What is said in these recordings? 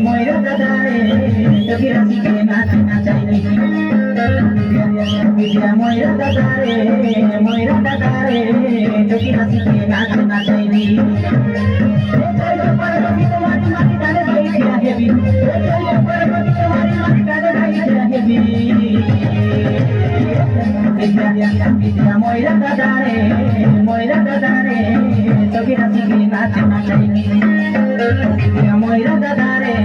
Moira dadare, yo quiero así que nace y Vidya Moira dadare, yo quiero así que nace y Vidya Moira dadare, yo quiero así que nace Moira dadare, yo quiero así que nace Moira dadare,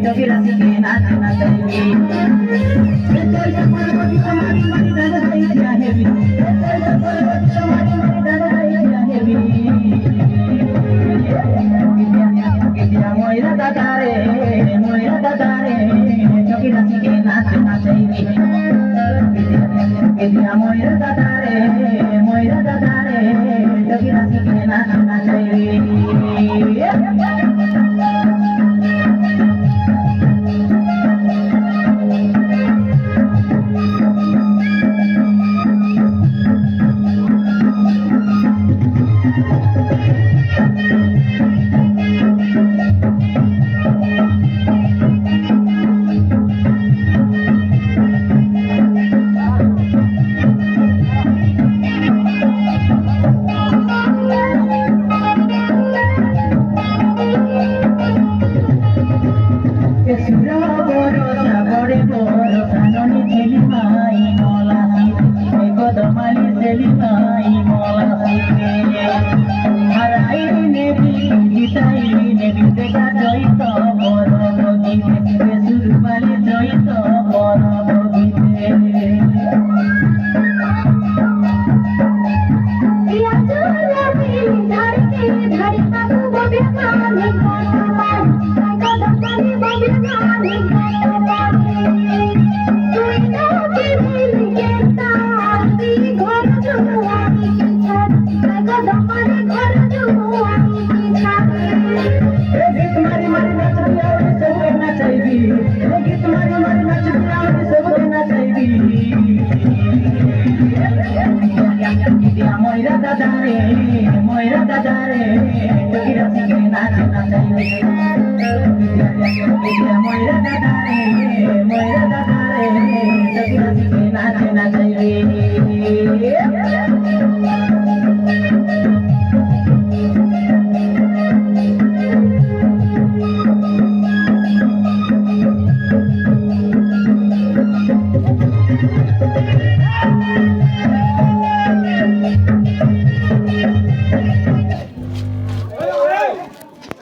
yo quiero así que nace Moira dadare, yo quiero así que nace Moira dadare, yo quiero así que nace Moira dadare, yo quiero así que nace Thank you.